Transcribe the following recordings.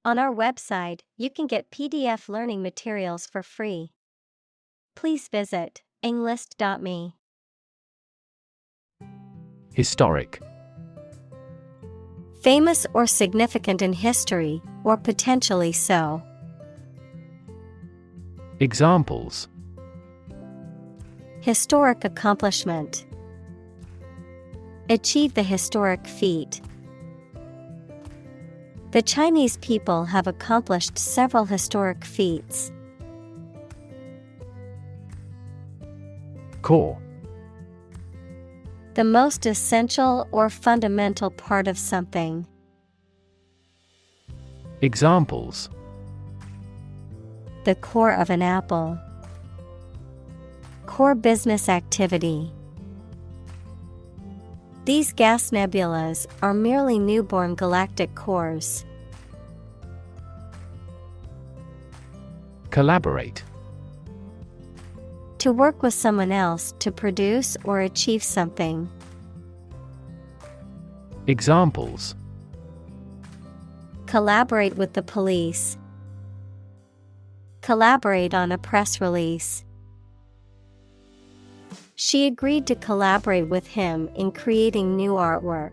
On our website, you can get PDF learning materials for free. Please visit englist.me. Historic. Famous or significant in history, or potentially so. Examples: Historic accomplishment. Achieve the historic feat. The Chinese people have accomplished several historic feats. Core. The most essential or fundamental part of something. Examples: The core of an apple. Core business activity. These gas nebulas are merely newborn galactic cores. Collaborate. To work with someone else to produce or achieve something. Examples: Collaborate with the police. Collaborate on a press release. She agreed to collaborate with him in creating new artwork.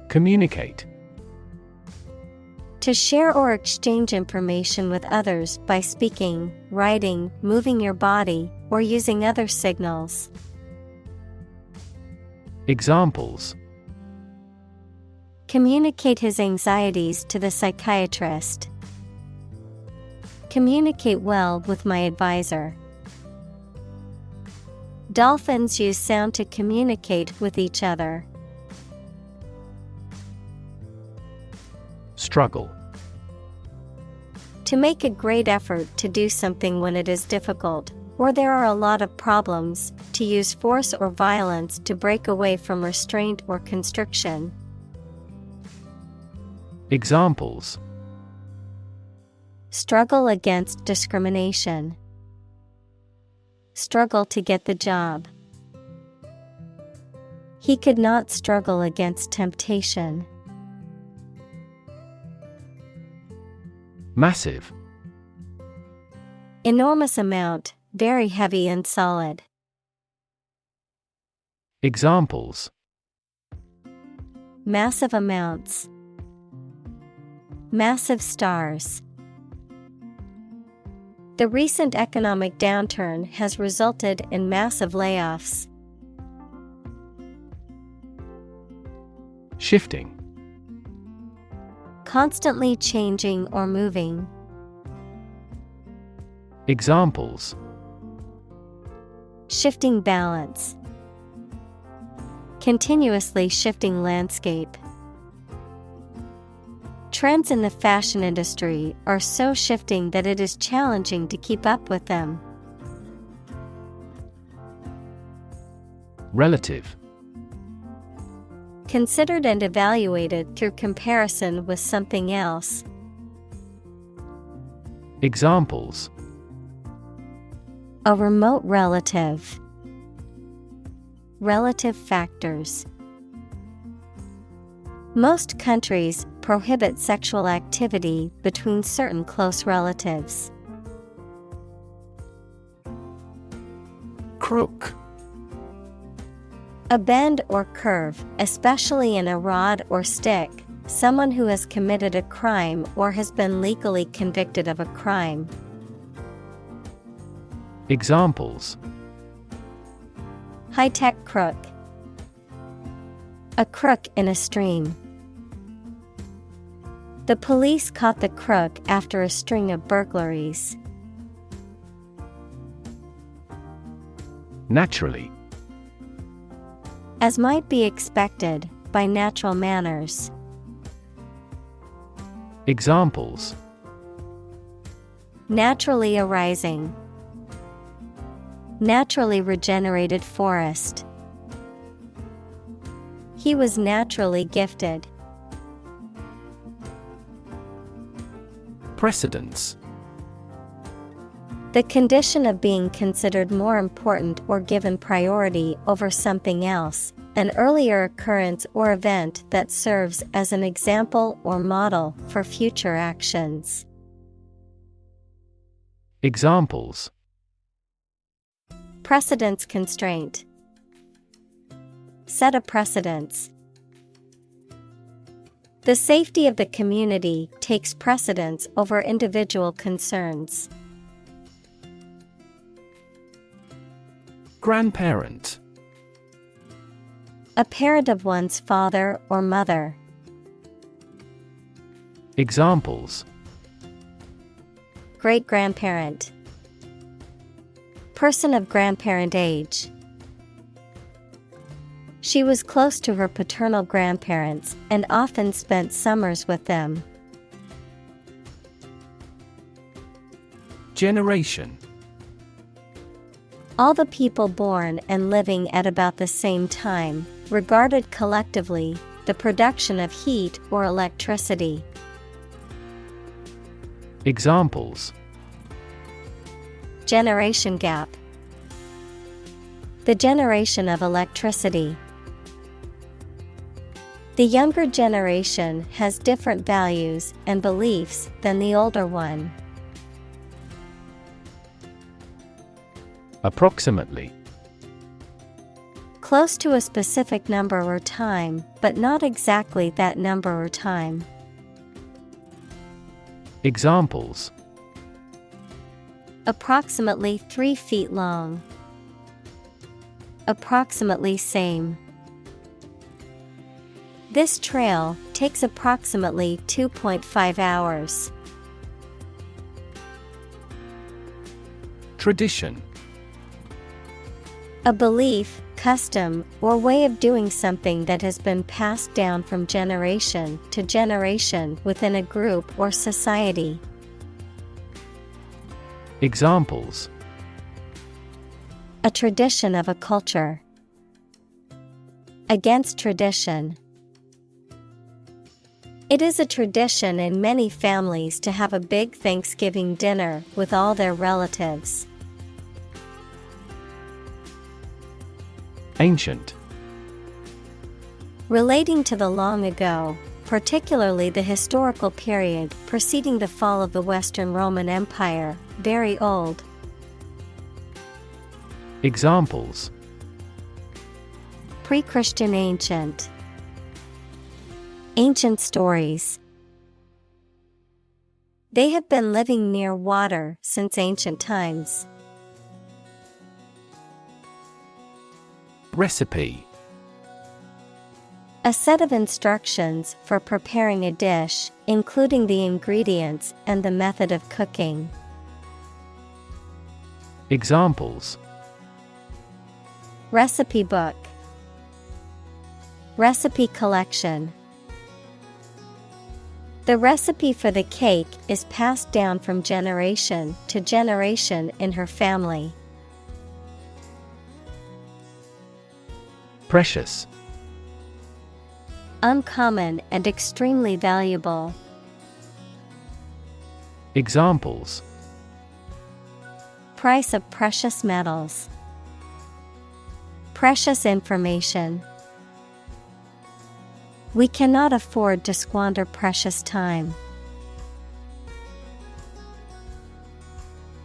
Communicate. To share or exchange information with others by speaking, writing, moving your body, or using other signals. Examples: Communicate his anxieties to the psychiatrist. Communicate well with my advisor. Dolphins use sound to communicate with each other. Struggle. To make a great effort to do something when it is difficult, or there are a lot of problems, to use force or violence to break away from restraint or constriction. Examples: Struggle against discrimination. Struggle to get the job. He could not struggle against temptation. Massive. Enormous amount, very heavy and solid. Examples: Massive amounts. Massive stars. The recent economic downturn has resulted in massive layoffs. Shifting. Constantly changing or moving. Examples: Shifting balance. Continuously shifting landscape. Trends in the fashion industry are so shifting that it is challenging to keep up with them. Relative. Considered and evaluated through comparison with something else. Examples: A remote relative. Relative factors. Most countries prohibit sexual activity between certain close relatives. Crook. A bend or curve, especially in a rod or stick, someone who has committed a crime or has been legally convicted of a crime. Examples: High-tech crook. A crook in a stream. The police caught the crook after a string of burglaries. Naturally. As might be expected, by natural manners. Examples: Naturally arising. Naturally regenerated forest. He was naturally gifted. Precedence. The condition of being considered more important or given priority over something else, an earlier occurrence or event that serves as an example or model for future actions. Examples: Precedence constraint. Set a precedence. The safety of the community takes precedence over individual concerns. Grandparent. A parent of one's father or mother. Examples: Great-grandparent. Person of grandparent age. She was close to her paternal grandparents and often spent summers with them. Generation. All the people born and living at about the same time, regarded collectively, the production of heat or electricity. Examples: Generation gap. The generation of electricity. The younger generation has different values and beliefs than the older one. Approximately. Close to a specific number or time, but not exactly that number or time. Examples: Approximately 3 feet long. Approximately same. This trail takes approximately 2.5 hours. Tradition. A belief, custom, or way of doing something that has been passed down from generation to generation within a group or society. Examples: A tradition of a culture. Against tradition. It is a tradition in many families to have a big Thanksgiving dinner with all their relatives. Ancient. Relating to the long ago, particularly the historical period preceding the fall of the Western Roman Empire, very old. Examples: Pre-Christian ancient. Ancient stories. They have been living near water since ancient times. Recipe. A set of instructions for preparing a dish, including the ingredients and the method of cooking. Examples: Recipe book. Recipe collection. The recipe for the cake is passed down from generation to generation in her family. Precious. Uncommon and extremely valuable. Examples: Price of precious metals. Precious information. We cannot afford to squander precious time.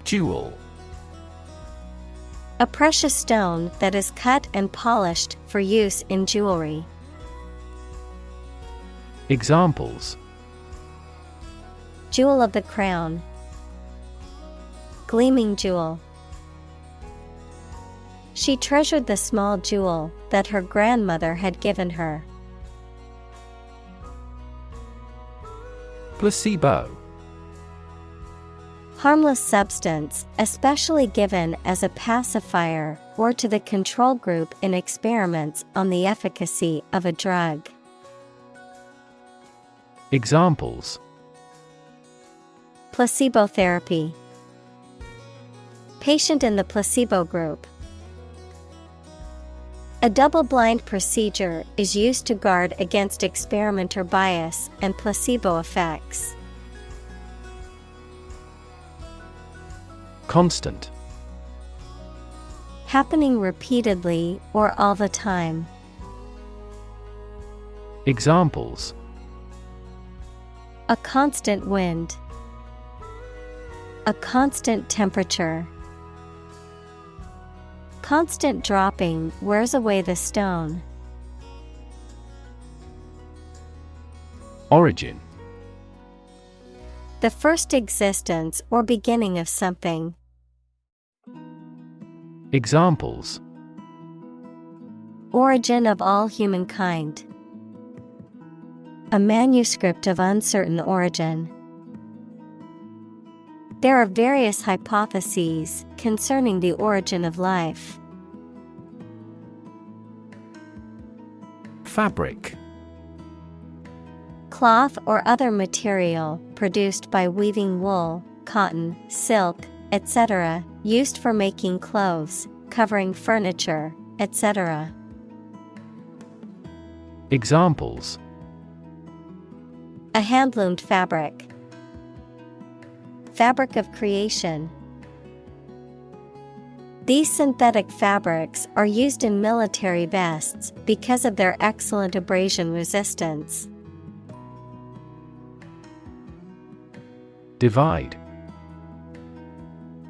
Jewel. A precious stone that is cut and polished for use in jewelry. Examples: Jewel of the crown. Gleaming jewel. She treasured the small jewel that her grandmother had given her. Placebo. Harmless substance, especially given as a pacifier or to the control group in experiments on the efficacy of a drug. Examples: Placebo therapy. Patient in the placebo group. A double-blind procedure is used to guard against experimenter bias and placebo effects. Constant. Happening repeatedly or all the time. Examples: a constant wind, a constant temperature. Constant dropping wears away the stone. Origin: the first existence or beginning of something. Examples: origin of all humankind, a manuscript of uncertain origin. There are various hypotheses concerning the origin of life. Fabric: cloth or other material produced by weaving wool, cotton, silk, etc., used for making clothes, covering furniture, etc. Examples: a hand-loomed fabric, fabric of creation. These synthetic fabrics are used in military vests because of their excellent abrasion resistance. Divide: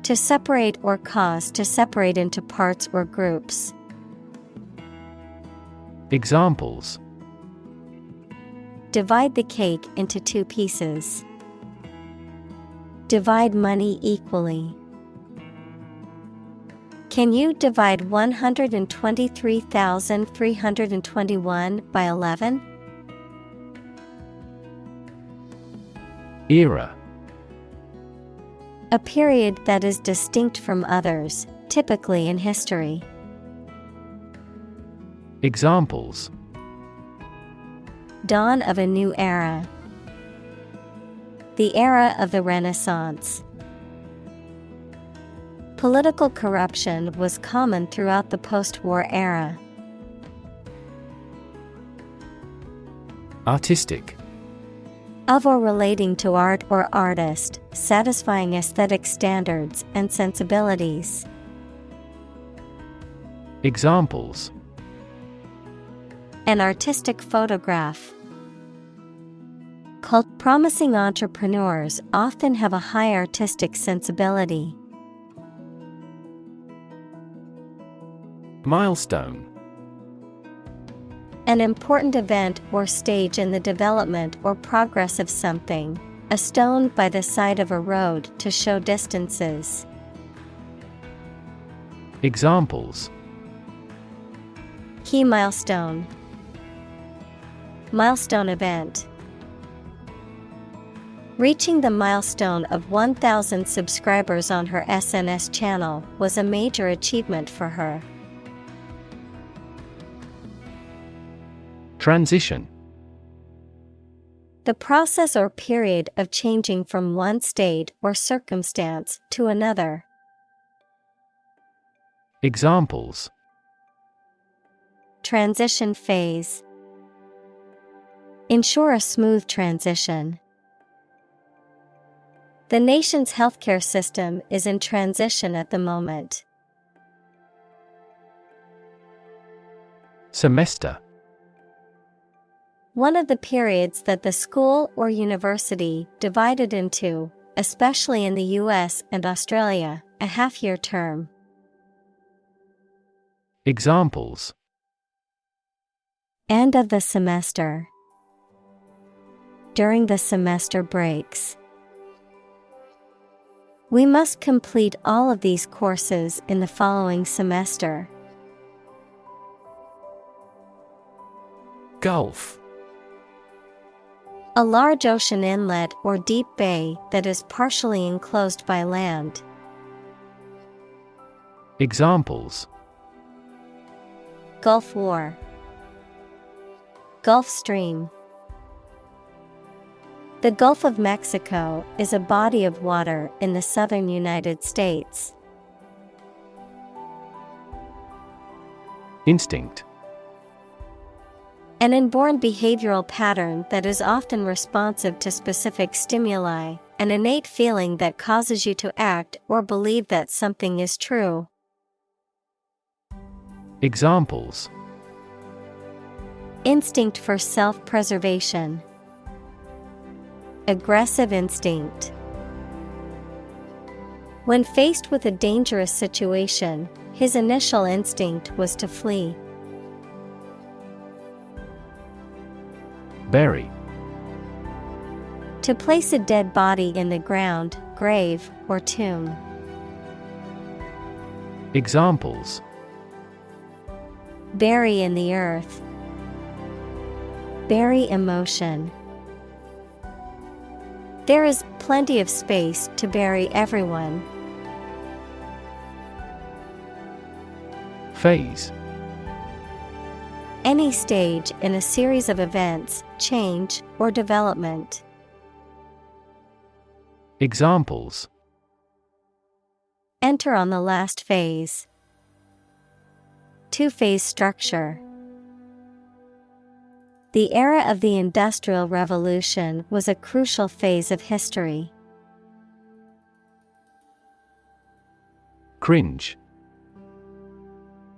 to separate or cause to separate into parts or groups. Examples: divide the cake into 2 pieces. Divide money equally. Can you divide 123,321 by 11? Era: a period that is distinct from others, typically in history. Examples: dawn of a new era. The era of the Renaissance. Political corruption was common throughout the post-war era. Artistic: of or relating to art or artist, satisfying aesthetic standards and sensibilities. Examples: an artistic photograph. Promising entrepreneurs often have a high artistic sensibility. Milestone: an important event or stage in the development or progress of something, a stone by the side of a road to show distances. Examples: key milestone, milestone event. Reaching the milestone of 1,000 subscribers on her SNS channel was a major achievement for her. Transition: the process or period of changing from one state or circumstance to another. Examples: transition phase. Ensure a smooth transition. The nation's healthcare system is in transition at the moment. Semester: one of the periods that the school or university divided into, especially in the US and Australia, a half-year term. Examples: end of the semester. During the semester breaks. We must complete all of these courses in the following semester. Gulf: a large ocean inlet or deep bay that is partially enclosed by land. Examples: Gulf War, Gulf Stream. The Gulf of Mexico is a body of water in the southern United States. Instinct: an inborn behavioral pattern that is often responsive to specific stimuli, an innate feeling that causes you to act or believe that something is true. Examples: Instinct for self-preservation. Aggressive instinct. When faced with a dangerous situation, his initial instinct was to flee. Bury. To place a dead body in the ground, grave, or tomb. Examples: Bury in the earth. Bury emotion. There is plenty of space to bury everyone. Phase. Any stage in a series of events, change, or development. Examples: Enter on the last phase. Two-phase structure. The era of the Industrial Revolution was a crucial phase of history. Cringe.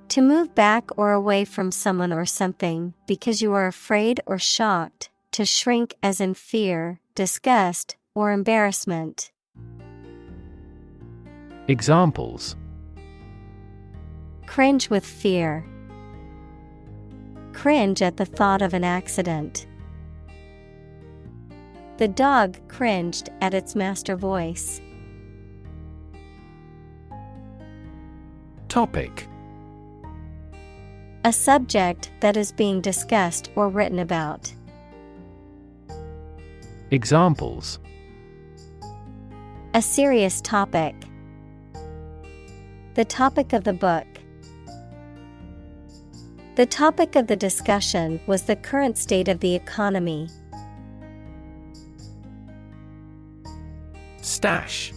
To move back or away from someone or something because you are afraid or shocked, to shrink as in fear, disgust, or embarrassment. Examples: Cringe with fear. Cringe at the thought of an accident. The dog cringed at its master voice. Topic. A subject that is being discussed or written about. Examples: A serious topic. The topic of the book. The topic of the discussion was the current state of the economy. Stash.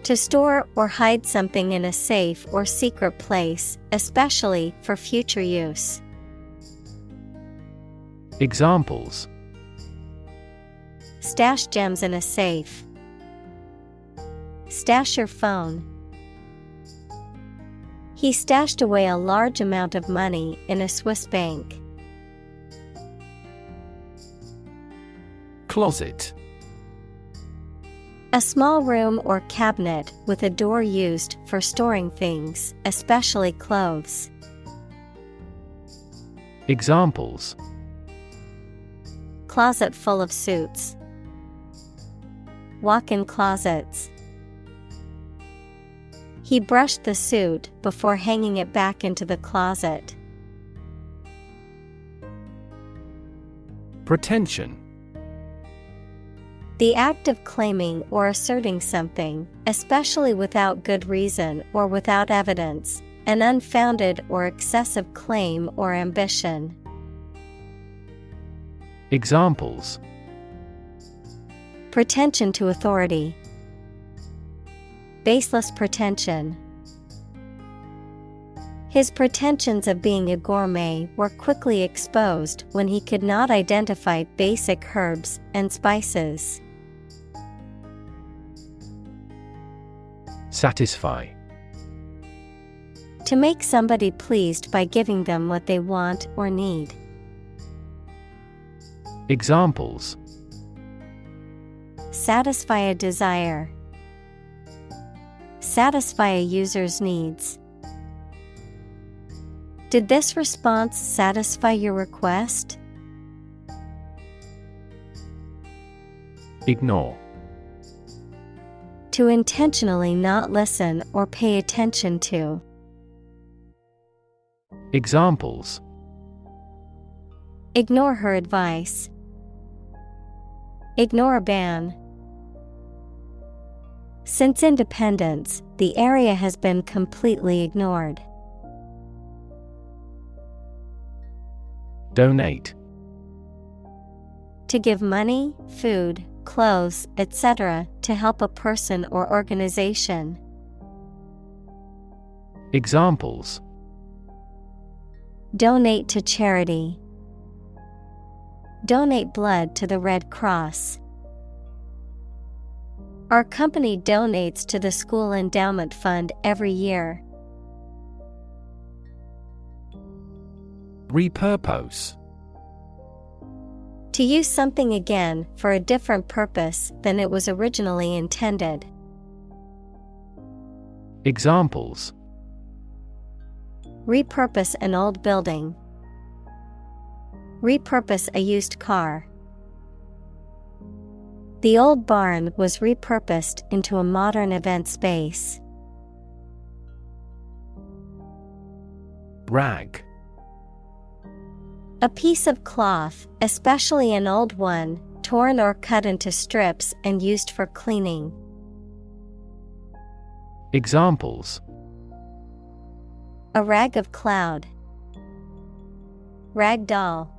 To store or hide something in a safe or secret place, especially for future use. Examples: Stash gems in a safe. Stash your phone. He stashed away a large amount of money in a Swiss bank. Closet. A small room or cabinet with a door used for storing things, especially clothes. Examples: Closet full of suits. Walk-in closets. He brushed the suit before hanging it back into the closet. Pretension. The act of claiming or asserting something, especially without good reason or without evidence, an unfounded or excessive claim or ambition. Examples: Pretension to authority. Baseless pretension. His pretensions of being a gourmet were quickly exposed when he could not identify basic herbs and spices. Satisfy. To make somebody pleased by giving them what they want or need. Examples: Satisfy a desire. Satisfy a user's needs. Did this response satisfy your request? Ignore. To intentionally not listen or pay attention to. Examples: Ignore her advice. Ignore a ban. Since independence, the area has been completely ignored. Donate. To give money, food, clothes, etc. to help a person or organization. Examples: Donate to charity. Donate blood to the Red Cross. Our company donates to the school endowment fund every year. Repurpose. To use something again for a different purpose than it was originally intended. Examples: Repurpose an old building. Repurpose a used car. The old barn was repurposed into a modern event space. Rag. A piece of cloth, especially an old one, torn or cut into strips and used for cleaning. Examples: A rag of cloud. Rag doll.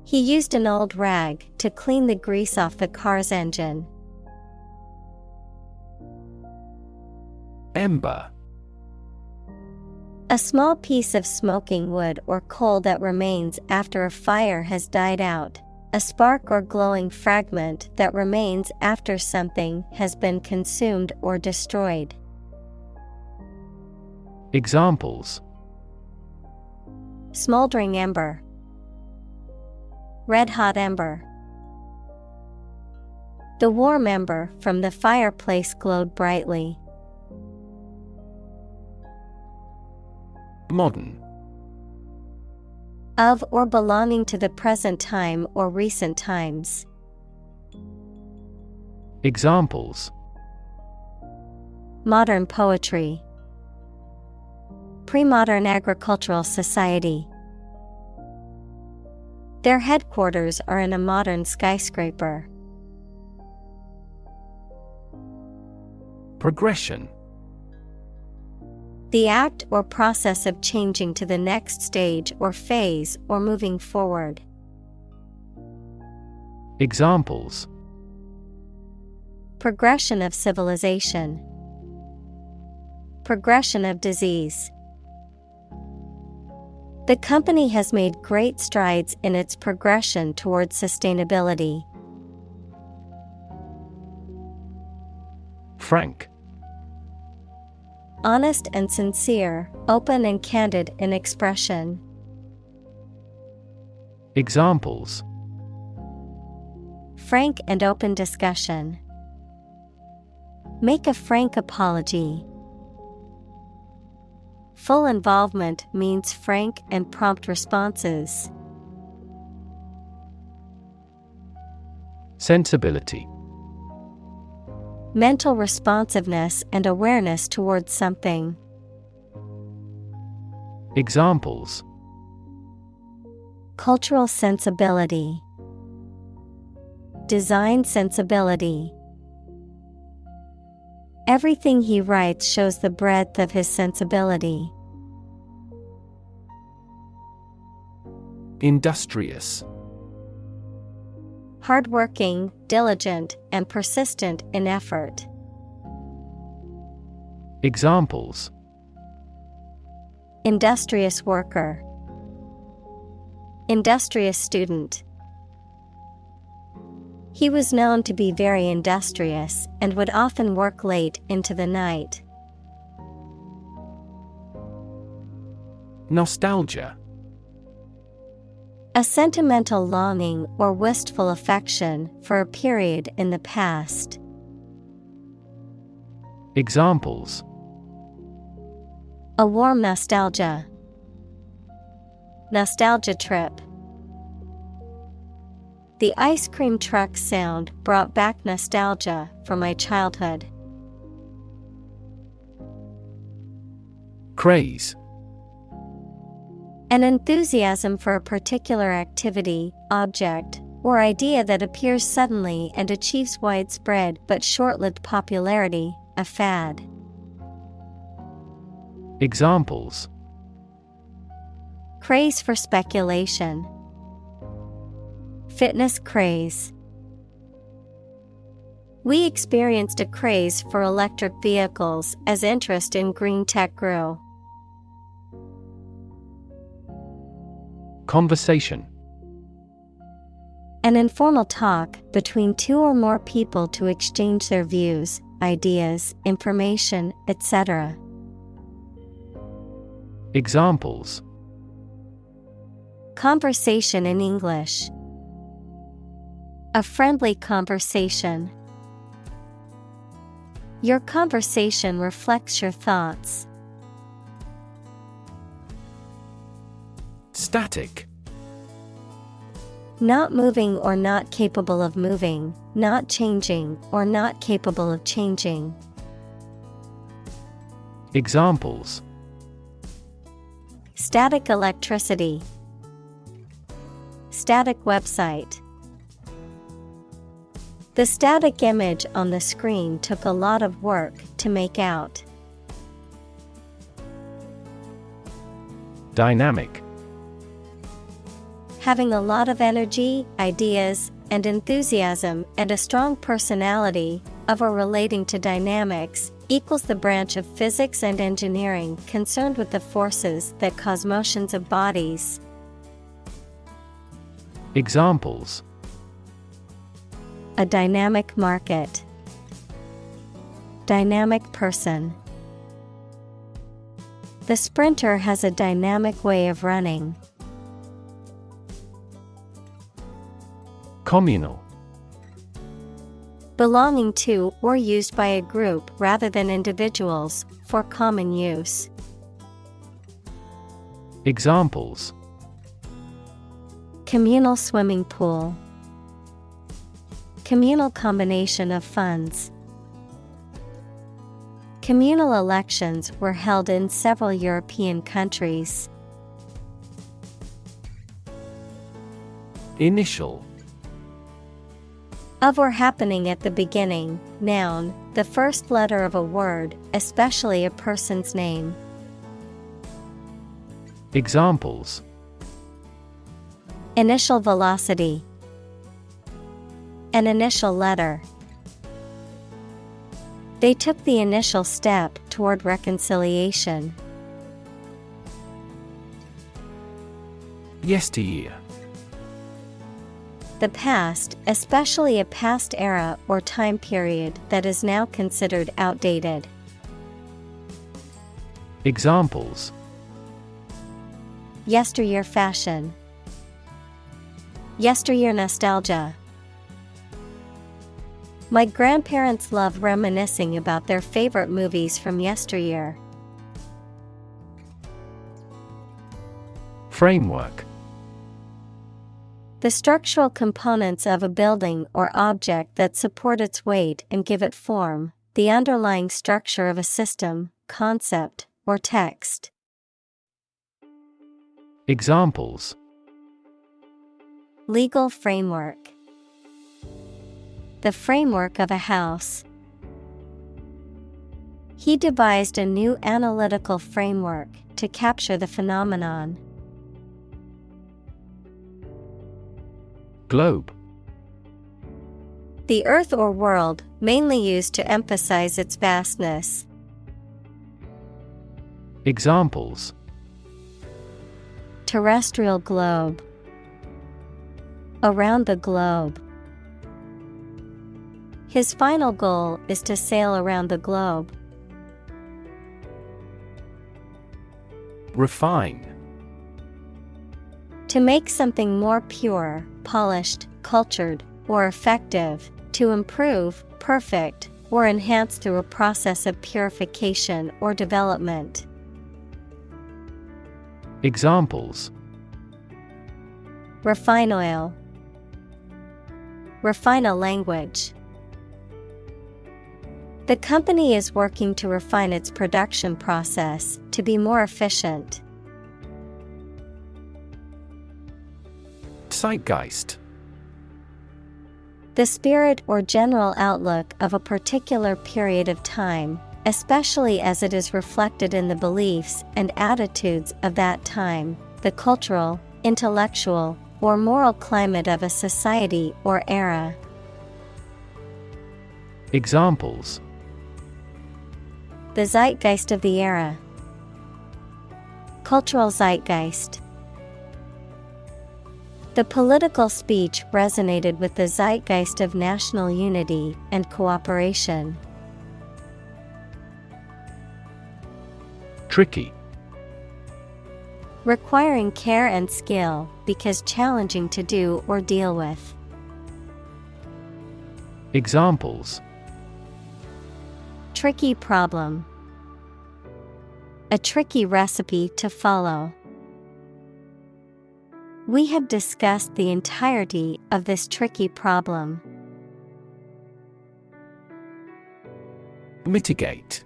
He used an old rag to clean the grease off the car's engine. Ember. A small piece of smoking wood or coal that remains after a fire has died out. A spark or glowing fragment that remains after something has been consumed or destroyed. Examples: Smoldering ember. Red-hot ember. The warm ember from the fireplace glowed brightly. Modern. Of or belonging to the present time or recent times. Examples: Modern poetry. Pre-modern agricultural society. Their headquarters are in a modern skyscraper. Progression. The act or process of changing to the next stage or phase or moving forward. Examples: Progression of civilization. Progression of disease. The company has made great strides in its progression towards sustainability. Frank. Honest and sincere, open and candid in expression. Examples: Frank and open discussion. Make a frank apology. Full involvement means frank and prompt responses. Sensibility. Mental responsiveness and awareness towards something. Examples: Cultural sensibility. Design sensibility. Everything he writes shows the breadth of his sensibility. Industrious. Hardworking, diligent, and persistent in effort. Examples: Industrious worker. Industrious student. He was known to be very industrious and would often work late into the night. Nostalgia. A sentimental longing or wistful affection for a period in the past. Examples: A warm nostalgia. Nostalgia trip. The ice cream truck sound brought back nostalgia from my childhood. Craze. An enthusiasm for a particular activity, object, or idea that appears suddenly and achieves widespread but short-lived popularity, a fad. Examples: Craze for speculation. Fitness craze. We experienced a craze for electric vehicles as interest in green tech grew. Conversation. An informal talk between two or more people to exchange their views, ideas, information, etc. Examples: Conversation in English. A friendly conversation. Your conversation reflects your thoughts. Static. Not moving or not capable of moving, not changing or not capable of changing. Examples: Static electricity. Static website. The static image on the screen took a lot of work to make out. Dynamic. Having a lot of energy, ideas, and enthusiasm and a strong personality, of or relating to dynamics, equals the branch of physics and engineering concerned with the forces that cause motions of bodies. Examples: A dynamic market. Dynamic person. The sprinter has a dynamic way of running. Communal. Belonging to or used by a group rather than individuals, for common use. Examples: Communal swimming pool. Communal combination of funds. Communal elections were held in several European countries. Initial. Of or happening at the beginning, noun, the first letter of a word, especially a person's name. Examples: Initial velocity. An initial letter. They took the initial step toward reconciliation. Yesteryear. The past, especially a past era or time period that is now considered outdated. Examples: Yesteryear fashion. Yesteryear nostalgia. My grandparents love reminiscing about their favorite movies from yesteryear. Framework. The structural components of a building or object that support its weight and give it form, the underlying structure of a system, concept, or text. Examples: Legal framework. The framework of a house. He devised a new analytical framework to capture the phenomenon. Globe. The earth or world, mainly used to emphasize its vastness. Examples: Terrestrial globe. Around the globe. His final goal is to sail around the globe. Refine. To make something more pure, polished, cultured, or effective, to improve, perfect, or enhance through a process of purification or development. Examples: Refine oil. Refine a language. The company is working to refine its production process to be more efficient. Zeitgeist. The spirit or general outlook of a particular period of time, especially as it is reflected in the beliefs and attitudes of that time, the cultural, intellectual, or moral climate of a society or era. Examples: The zeitgeist of the era. Cultural zeitgeist. The political speech resonated with the zeitgeist of national unity and cooperation. Tricky. Requiring care and skill because challenging to do or deal with. Examples: Tricky problem. A tricky recipe to follow. We have discussed the entirety of this tricky problem. Mitigate.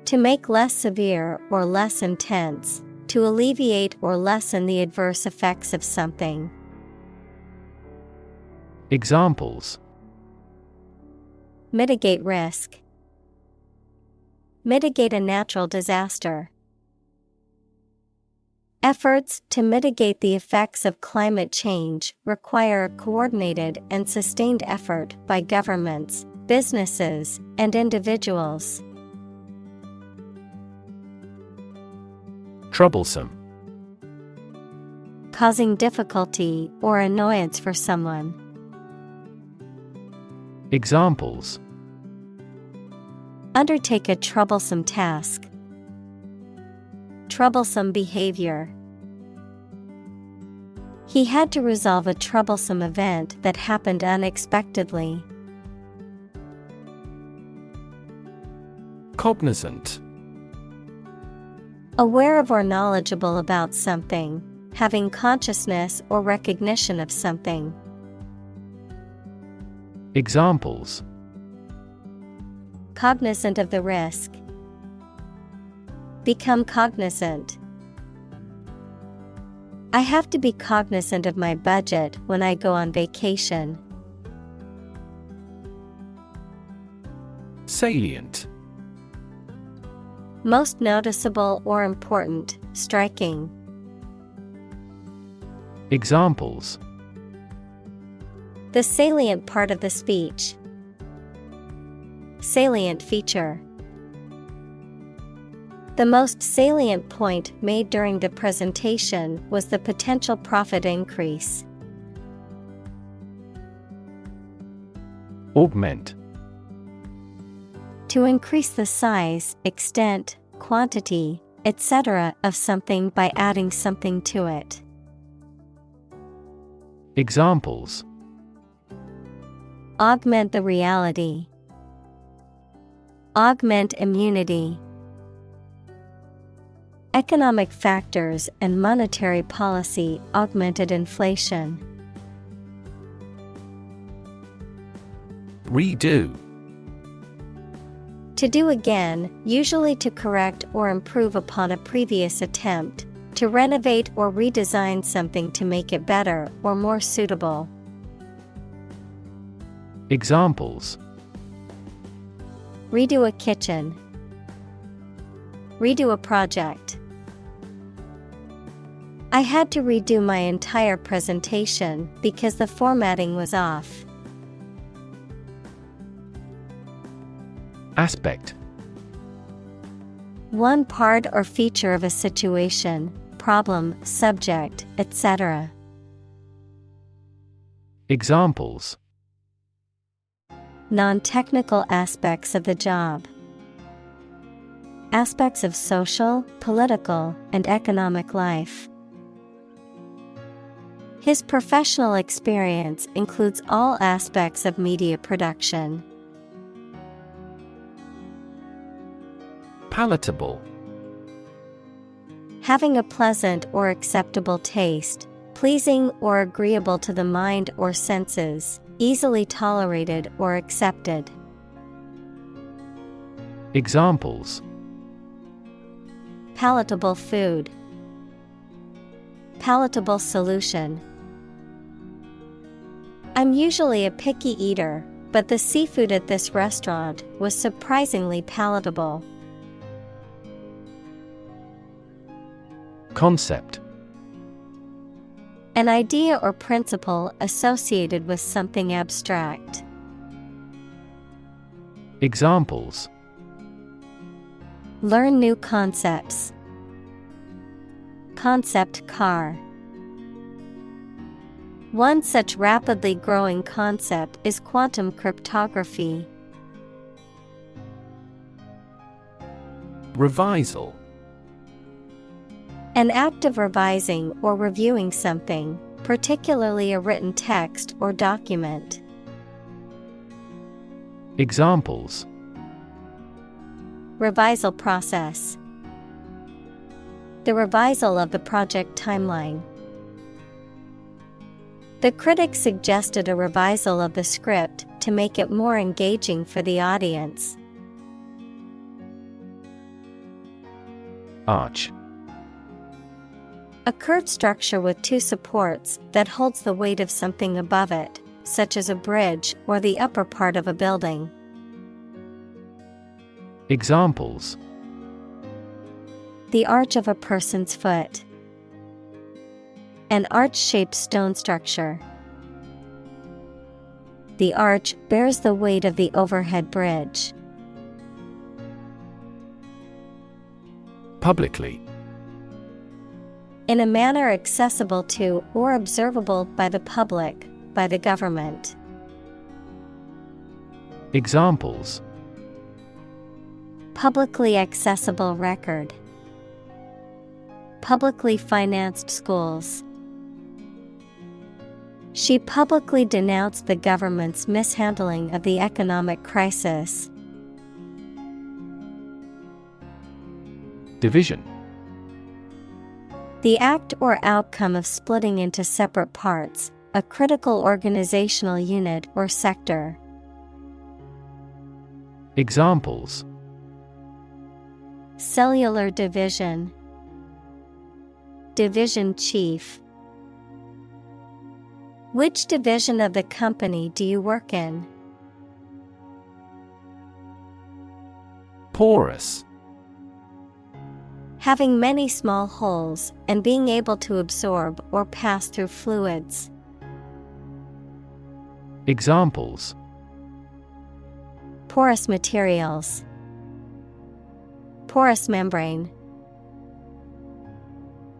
To make less severe or less intense, to alleviate or lessen the adverse effects of something. Examples: Mitigate risk. Mitigate a natural disaster. Efforts to mitigate the effects of climate change require a coordinated and sustained effort by governments, businesses, and individuals. Troublesome. Causing difficulty or annoyance for someone. Examples: Undertake a troublesome task. Troublesome behavior. He had to resolve a troublesome event that happened unexpectedly. Cognizant. Aware of or knowledgeable about something, having consciousness or recognition of something. Examples: Cognizant of the risk. Become cognizant. I have to be cognizant of my budget when I go on vacation. Salient. Most noticeable or important, striking. Examples: The salient part of the speech. Salient feature. The most salient point made during the presentation was the potential profit increase. Augment. To increase the size, extent, quantity, etc. of something by adding something to it. Examples: Augment the reality. Augment immunity. Economic factors and monetary policy augmented inflation. Redo. To do again, usually to correct or improve upon a previous attempt, to renovate or redesign something to make it better or more suitable. Examples: Redo a kitchen. Redo a project. I had to redo my entire presentation because the formatting was off. Aspect. One part or feature of a situation, problem, subject, etc. Examples: Non-technical aspects of the job. Aspects of social, political, and economic life. His professional experience includes all aspects of media production. Palatable. Having a pleasant or acceptable taste, pleasing or agreeable to the mind or senses, easily tolerated or accepted. Examples: Palatable food. Palatable solution. I'm usually a picky eater, but the seafood at this restaurant was surprisingly palatable. Concept. An idea or principle associated with something abstract. Examples: Learn new concepts. Concept car. One such rapidly growing concept is quantum cryptography. Revisal. An act of revising or reviewing something, particularly a written text or document. Examples: Revisal process. The revisal of the project timeline. The critics suggested a revisal of the script to make it more engaging for the audience. Arch. A curved structure with two supports that holds the weight of something above it, such as a bridge or the upper part of a building. Examples: The arch of a person's foot. An arch-shaped stone structure. The arch bears the weight of the overhead bridge. Publicly. In a manner accessible to or observable by the public, by the government. Examples: Publicly accessible record. Publicly financed schools. She publicly denounced the government's mishandling of the economic crisis. Division. The act or outcome of splitting into separate parts, a critical organizational unit or sector. Examples: Cellular division. Division chief. Which division of the company do you work in? Porous. Having many small holes and being able to absorb or pass through fluids. Examples: Porous materials. Porous membrane.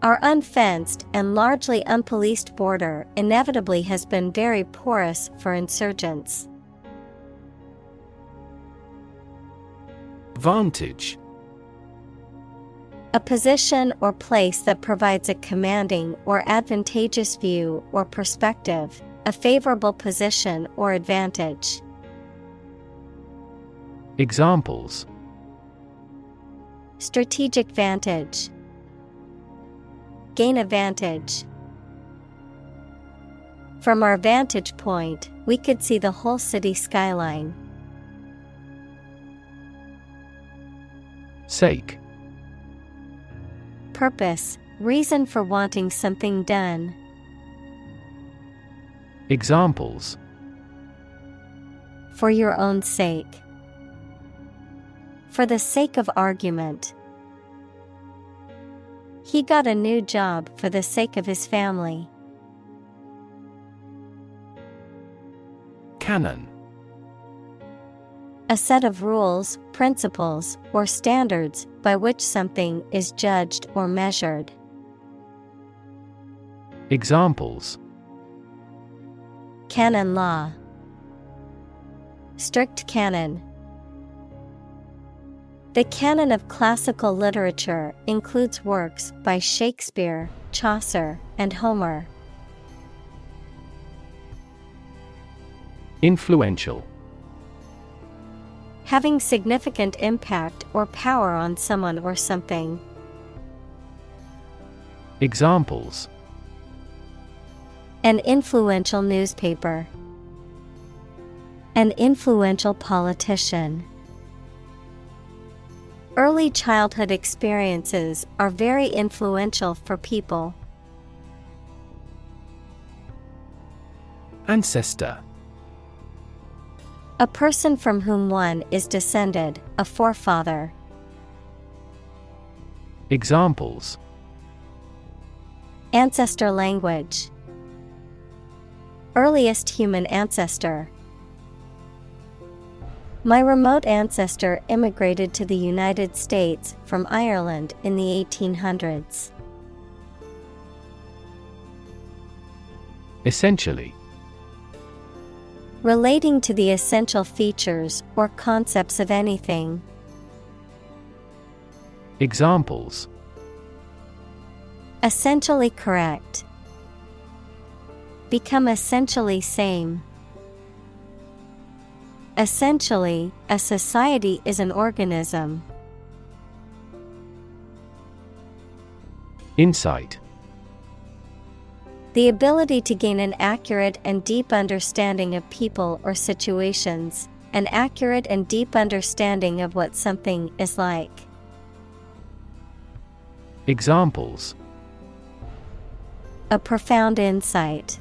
Our unfenced and largely unpoliced border inevitably has been very porous for insurgents. Vantage. A position or place that provides a commanding or advantageous view or perspective, a favorable position or advantage. Examples: Strategic vantage. Gain advantage. From our vantage point, we could see the whole city skyline. Sake. Purpose, reason for wanting something done. Examples: For your own sake. For the sake of argument. He got a new job for the sake of his family. Canon. A set of rules, principles, or standards by which something is judged or measured. Examples: Canon law. Strict canon. The canon of classical literature includes works by Shakespeare, Chaucer, and Homer. Influential. Having significant impact or power on someone or something. Examples: An influential newspaper. An influential politician. Early childhood experiences are very influential for people. Ancestor. A person from whom one is descended, a forefather. Examples: Ancestor language. Earliest human ancestor. My remote ancestor immigrated to the United States from Ireland in the 1800s. Essentially. Relating to the essential features or concepts of anything. Examples: Essentially correct. Become essentially same. Essentially, a society is an organism. Insight. The ability to gain an accurate and deep understanding of people or situations, an accurate and deep understanding of what something is like. Examples. A profound insight.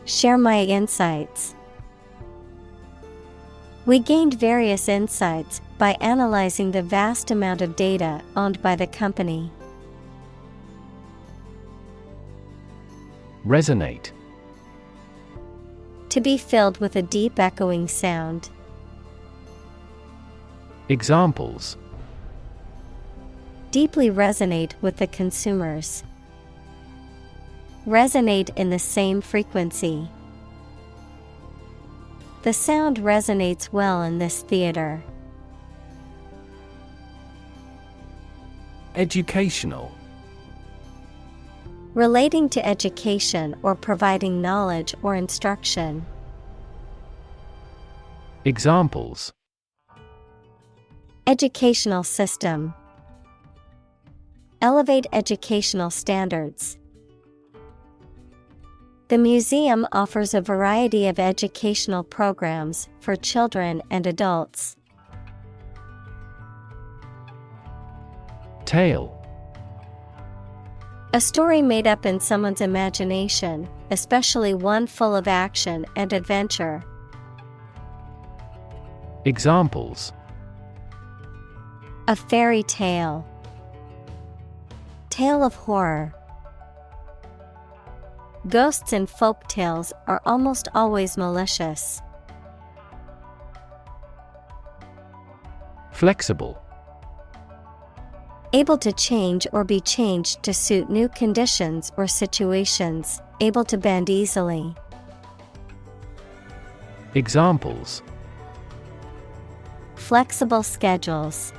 Share my insights. We gained various insights by analyzing the vast amount of data owned by the company. Resonate. To be filled with a deep echoing sound. Examples. Deeply resonate with the consumers. Resonate in the same frequency. The sound resonates well in this theater. Educational. Relating to education or providing knowledge or instruction. Examples. Educational system. Elevate educational standards. The museum offers a variety of educational programs for children and adults. Tale. A story made up in someone's imagination, especially one full of action and adventure. Examples. A fairy tale. Tale of horror. Ghosts in folk tales are almost always malicious. Flexible. Able to change or be changed to suit new conditions or situations, able to bend easily. Examples. Flexible schedules.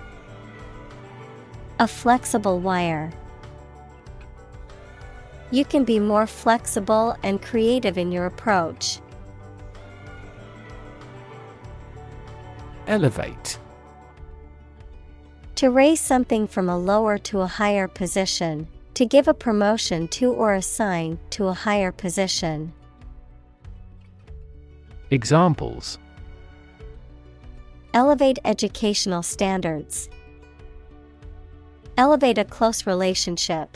A flexible wire. You can be more flexible and creative in your approach. Elevate. To raise something from a lower to a higher position, to give a promotion to or assign to a higher position. Examples. Elevate educational standards. Elevate a close relationship.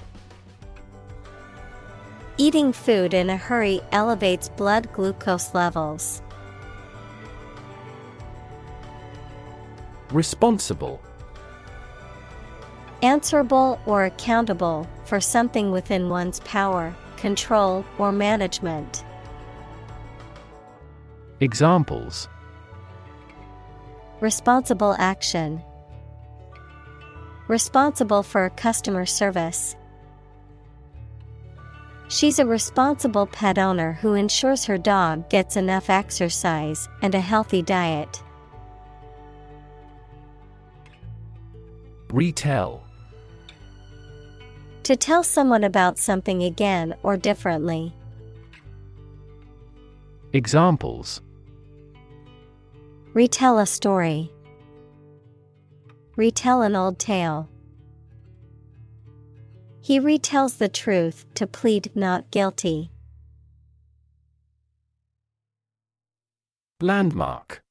Eating food in a hurry elevates blood glucose levels. Responsible. Answerable or accountable for something within one's power, control, or management. Examples. Responsible action. Responsible for customer service. She's a responsible pet owner who ensures her dog gets enough exercise and a healthy diet. Retell. To tell someone about something again or differently. Examples. Retell a story. Retell an old tale. He retells the truth to plead not guilty. Landmark.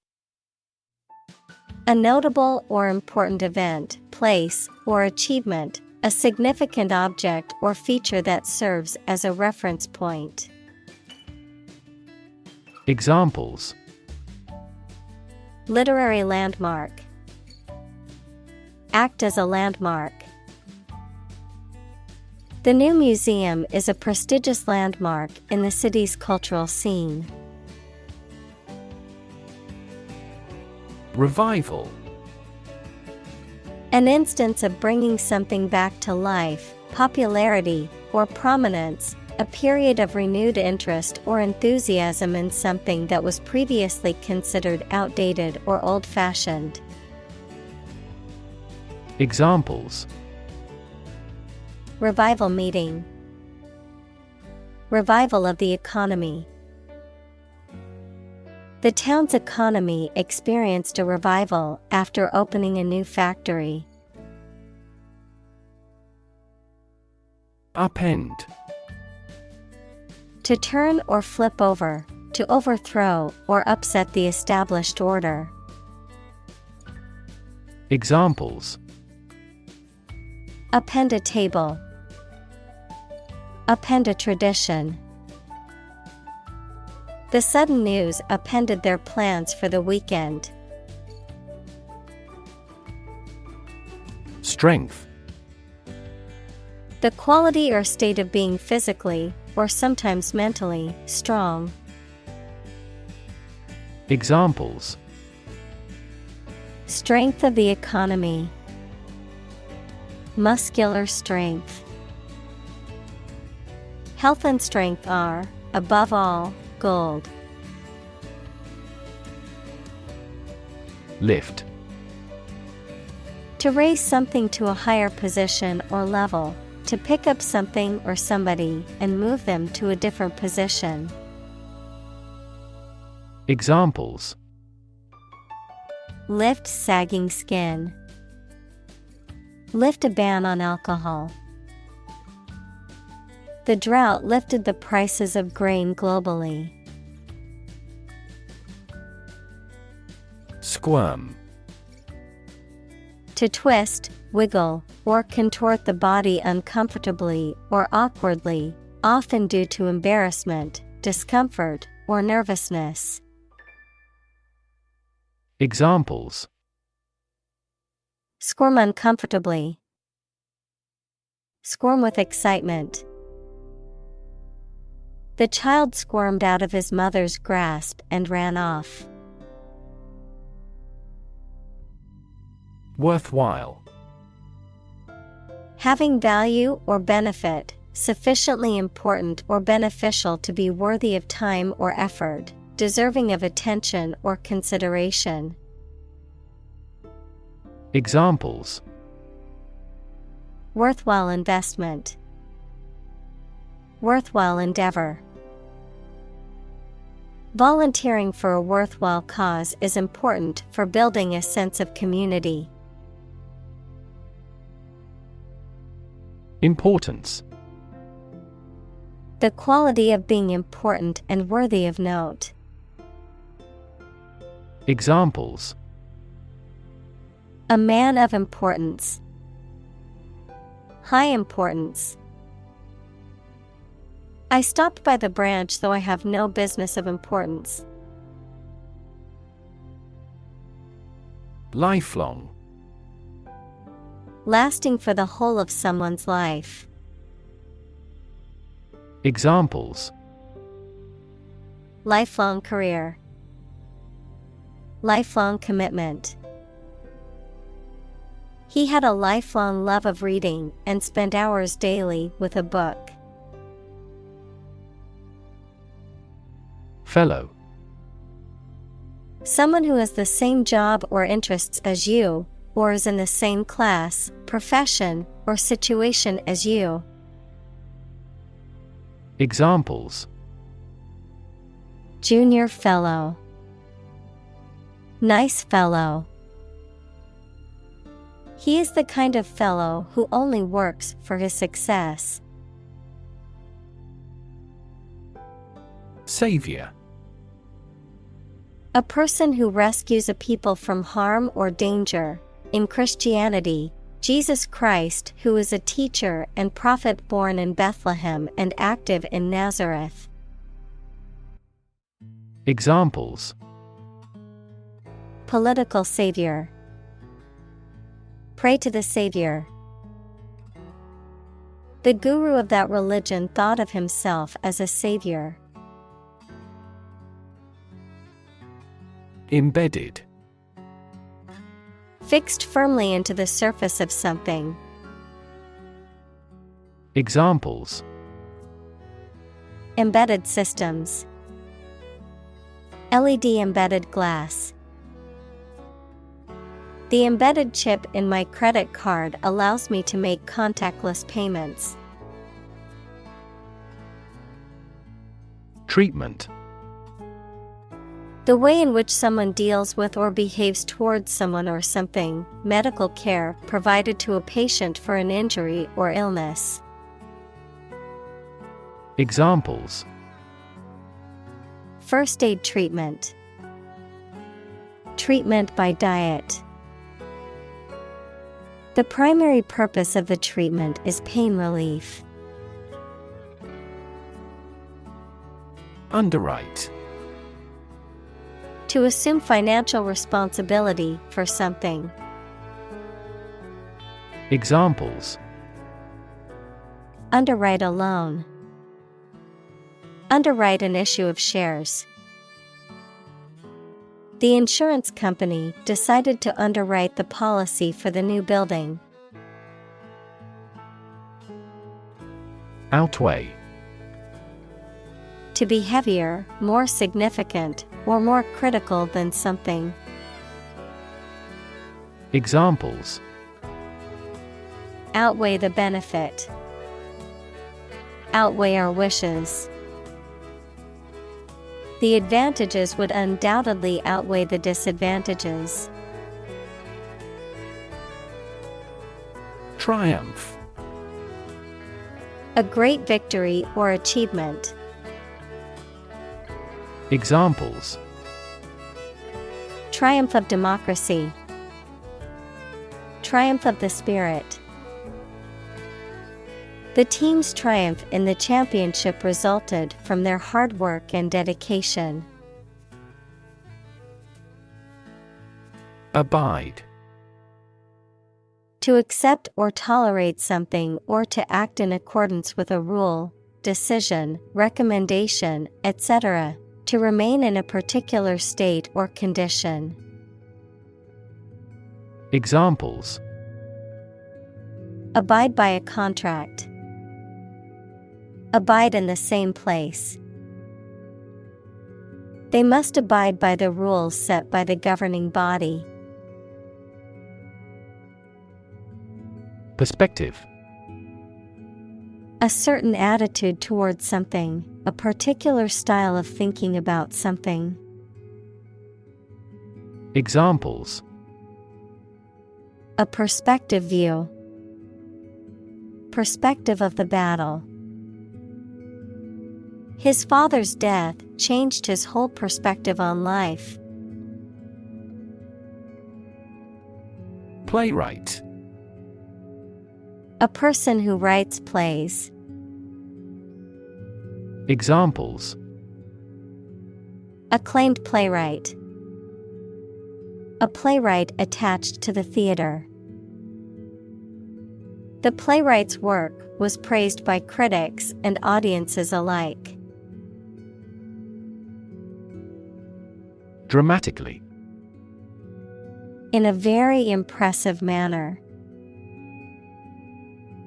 A notable or important event, place, or achievement, a significant object or feature that serves as a reference point. Examples. Literary landmark. Act as a landmark. The new museum is a prestigious landmark in the city's cultural scene. Revival. An instance of bringing something back to life, popularity, or prominence, a period of renewed interest or enthusiasm in something that was previously considered outdated or old-fashioned. Examples. Revival meeting. Revival of the economy. The town's economy experienced a revival after opening a new factory. Upend. To turn or flip over, to overthrow or upset the established order. Examples: Upend a table. Upend a tradition. The sudden news upended their plans for the weekend. Strength. The quality or state of being physically, or sometimes mentally, strong. Examples: Strength of the economy. Muscular strength. Health and strength are, above all, gold. Lift. To raise something to a higher position or level, to pick up something or somebody and move them to a different position. Examples: Lift sagging skin. Lift a ban on alcohol. The drought lifted the prices of grain globally. Squirm. To twist, wiggle, or contort the body uncomfortably or awkwardly, often due to embarrassment, discomfort, or nervousness. Examples: Squirm uncomfortably. Squirm with excitement. The child squirmed out of his mother's grasp and ran off. Worthwhile. Having value or benefit, sufficiently important or beneficial to be worthy of time or effort, deserving of attention or consideration. Examples: Worthwhile investment. Worthwhile endeavor. Volunteering for a worthwhile cause is important for building a sense of community. Importance. The quality of being important and worthy of note. Examples: A man of importance. High importance. I stopped by the branch though I have no business of importance. Lifelong. Lasting for the whole of someone's life. Examples: Lifelong career. Lifelong commitment. He had a lifelong love of reading and spent hours daily with a book. Fellow. Someone who has the same job or interests as you, or is in the same class, profession, or situation as you. Examples: Junior fellow. Nice fellow. He is the kind of fellow who only works for his success. Savior. A person who rescues a people from harm or danger. In Christianity, Jesus Christ, who is a teacher and prophet born in Bethlehem and active in Nazareth. Examples: Political savior. Pray to the Savior. The guru of that religion thought of himself as a savior. Embedded. Fixed firmly into the surface of something. Examples: Embedded systems. LED embedded glass. The embedded chip in my credit card allows me to make contactless payments. Treatment. The way in which someone deals with or behaves towards someone or something, medical care provided to a patient for an injury or illness. Examples: First aid treatment. Treatment by diet. The primary purpose of the treatment is pain relief. Underwrite. To assume financial responsibility for something. Examples: Underwrite a loan. Underwrite an issue of shares. The insurance company decided to underwrite the policy for the new building. Outweigh. To be heavier, more significant, or more critical than something. Examples: Outweigh the benefit. Outweigh our wishes. The advantages would undoubtedly outweigh the disadvantages. Triumph. A great victory or achievement. Examples: Triumph of democracy. Triumph of the spirit. The team's triumph in the championship resulted from their hard work and dedication. Abide. To accept or tolerate something or to act in accordance with a rule, decision, recommendation, etc. To remain in a particular state or condition. Examples: Abide by a contract. Abide in the same place. They must abide by the rules set by the governing body. Perspective. A certain attitude towards something, a particular style of thinking about something. Examples: A perspective view. Perspective of the battle. His father's death changed his whole perspective on life. Playwright. A person who writes plays. Examples: Acclaimed playwright. A playwright attached to the theater. The playwright's work was praised by critics and audiences alike. Dramatically. In a very impressive manner.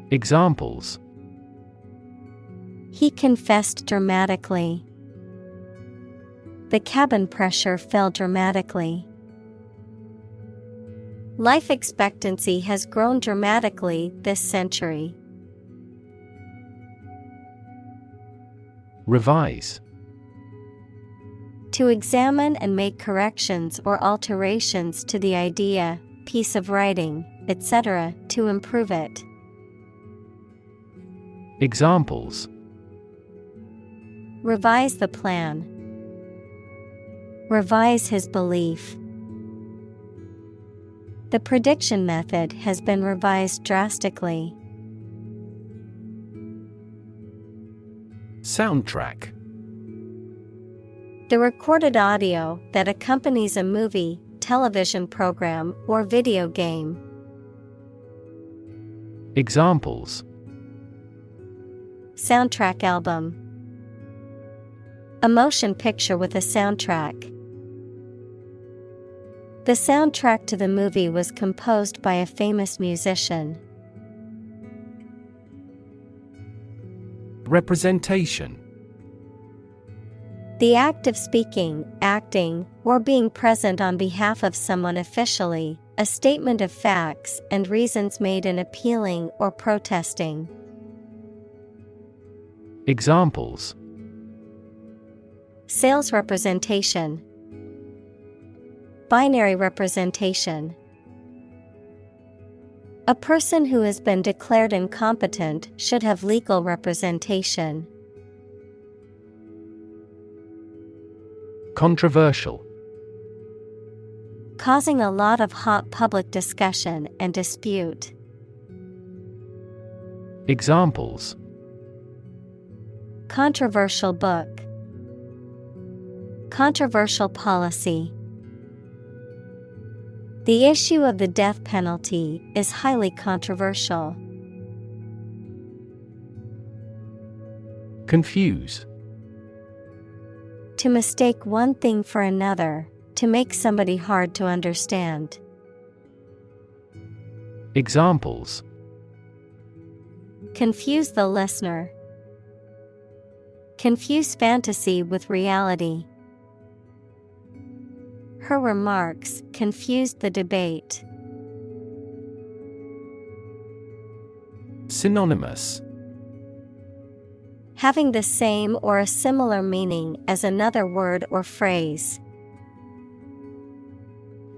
Examples: He confessed dramatically. The cabin pressure fell dramatically. Life expectancy has grown dramatically this century. Revise. To examine and make corrections or alterations to the idea, piece of writing, etc., to improve it. Examples: Revise the plan. Revise his belief. The prediction method has been revised drastically. Soundtrack. The recorded audio that accompanies a movie, television program, or video game. Examples: Soundtrack album. A motion picture with a soundtrack. The soundtrack to the movie was composed by a famous musician. Representation. The act of speaking, acting, or being present on behalf of someone officially, A statement of facts and reasons made in appealing or protesting. Examples: Sales representation. Binary representation. A person who has been declared incompetent should have legal representation. Controversial. Causing a lot of hot public discussion and dispute. Examples: Controversial book. Controversial policy. The issue of the death penalty is highly controversial. Confuse. To mistake one thing for another, to make somebody hard to understand. Examples: Confuse the listener. Confuse fantasy with reality. Her remarks confused the debate. Synonymous. Having the same or a similar meaning as another word or phrase.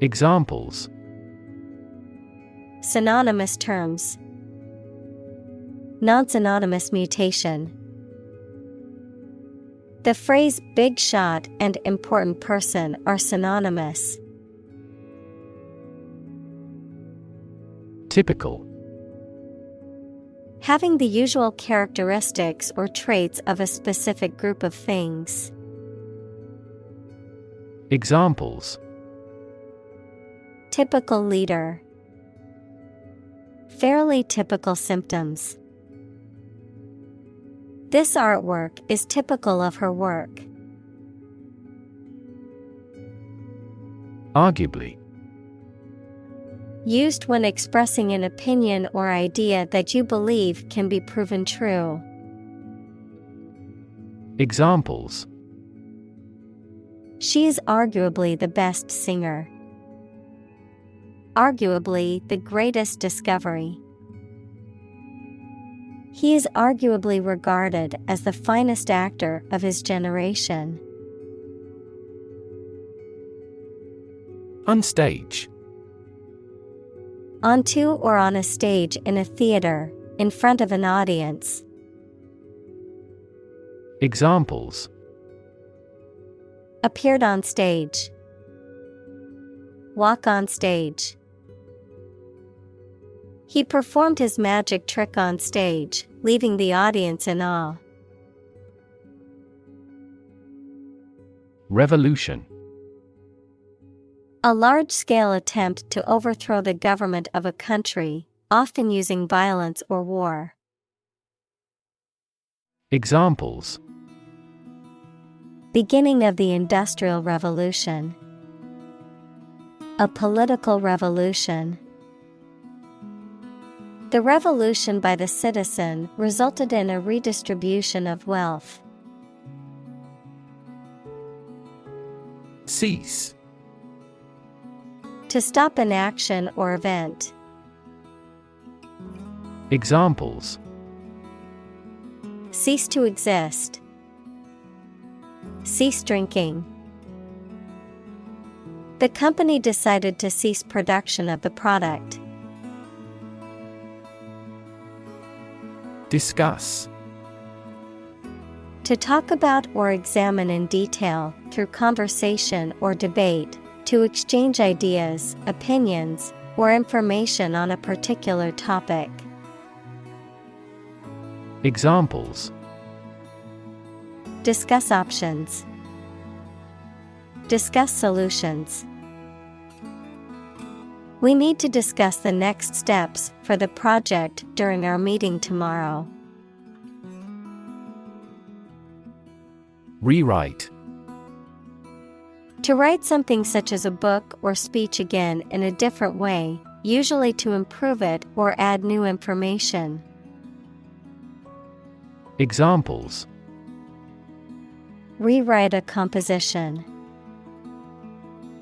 Examples: Synonymous terms. Non-synonymous mutation. The phrase big shot and important person are synonymous. Typical. Having the usual characteristics or traits of a specific group of things. Examples: Typical leader. Fairly typical symptoms. This artwork is typical of her work. Arguably. Used when expressing an opinion or idea that you believe can be proven true. Examples: She is arguably the best singer. Arguably the greatest discovery. He is arguably regarded as the finest actor of his generation. Unstage. Onto or on a stage in a theater, in front of an audience. Examples: Appeared on stage. Walk on stage. He performed his magic trick on stage, leaving the audience in awe. Revolution. A large-scale attempt to overthrow the government of a country, often using violence or war. Examples: Beginning of the Industrial Revolution. A political revolution. The revolution by the citizen resulted in a redistribution of wealth. Cease. To stop an action or event. Examples: Cease to exist. Cease drinking. The company decided to cease production of the product. Discuss. To talk about or examine in detail, through conversation or debate, to exchange ideas, opinions, or information on a particular topic. Examples: Discuss options. Discuss solutions. We need to discuss the next steps for the project during our meeting tomorrow. Rewrite. To write something such as a book or speech again in a different way, usually to improve it or add new information. Examples: Rewrite a composition.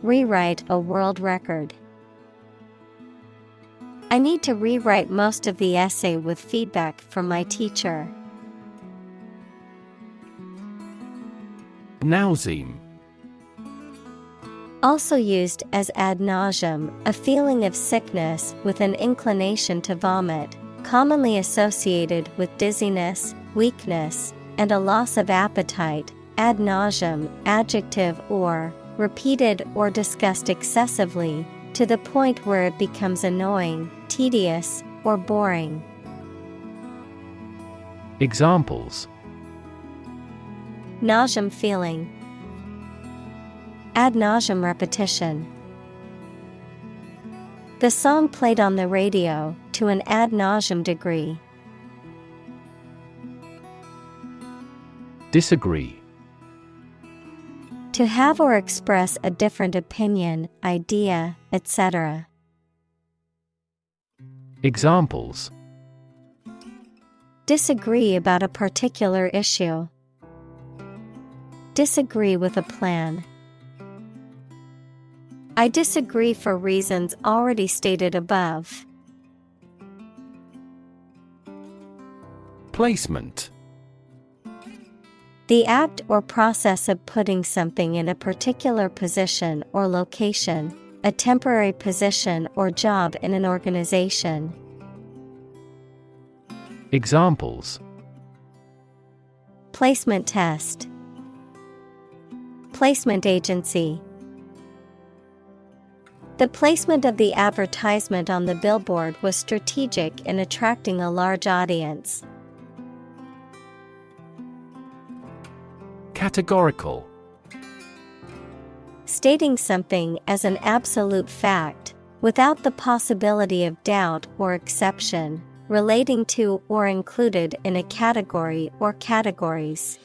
Rewrite a world record. I need to rewrite most of the essay with feedback from my teacher. Nauseme. Also used as ad nauseam, a feeling of sickness with an inclination to vomit, commonly associated with dizziness, weakness, and a loss of appetite. Ad nauseam, adjective, or repeated or discussed excessively, to the point where it becomes annoying, tedious, or boring. Examples: Nauseam feeling. Ad nauseam repetition. The song played on the radio to an ad nauseam degree. Disagree. To have or express a different opinion, idea, etc. Examples: Disagree about a particular issue. Disagree with a plan. I disagree for reasons already stated above. Placement. The act or process of putting something in a particular position or location, a temporary position or job in an organization. Examples: Placement test. Placement agency. The placement of the advertisement on the billboard was strategic in attracting a large audience. Categorical. Stating something as an absolute fact, without the possibility of doubt or exception, relating to or included in a category or categories.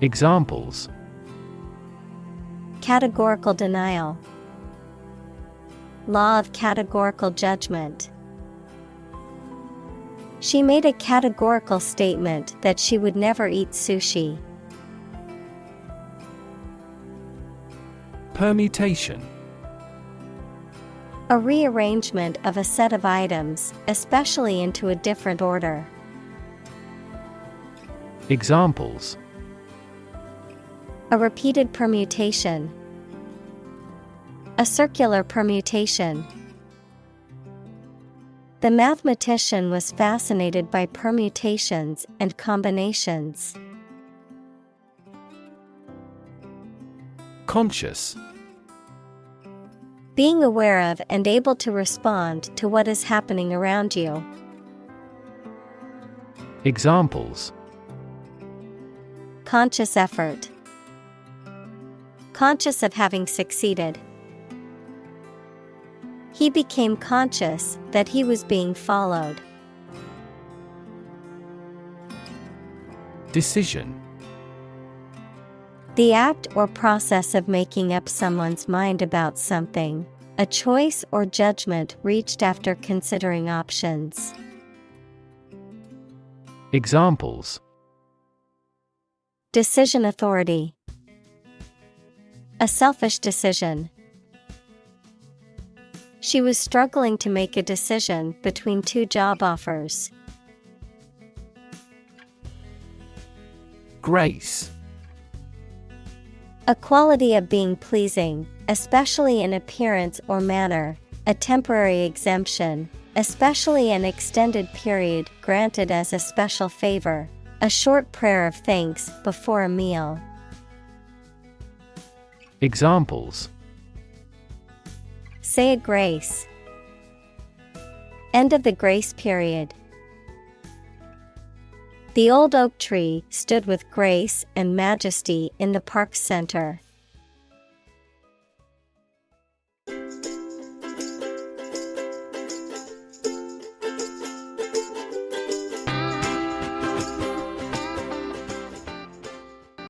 Examples: Categorical denial. Law of categorical judgment. She made a categorical statement that she would never eat sushi. Permutation. A rearrangement of a set of items, especially into a different order. Examples: A repeated permutation. A circular permutation. The mathematician was fascinated by permutations and combinations. Conscious. Being aware of and able to respond to what is happening around you. Examples: Conscious effort. Conscious of having succeeded. He became conscious that he was being followed. Decision. The act or process of making up someone's mind about something, a choice or judgment reached after considering options. Examples: Decision authority. A selfish decision. She was struggling to make a decision between two job offers. Grace. A quality of being pleasing, especially in appearance or manner, a temporary exemption, especially an extended period granted as a special favor, a short prayer of thanks before a meal. Examples: Say a grace. End of the grace period. The old oak tree stood with grace and majesty in the park's center.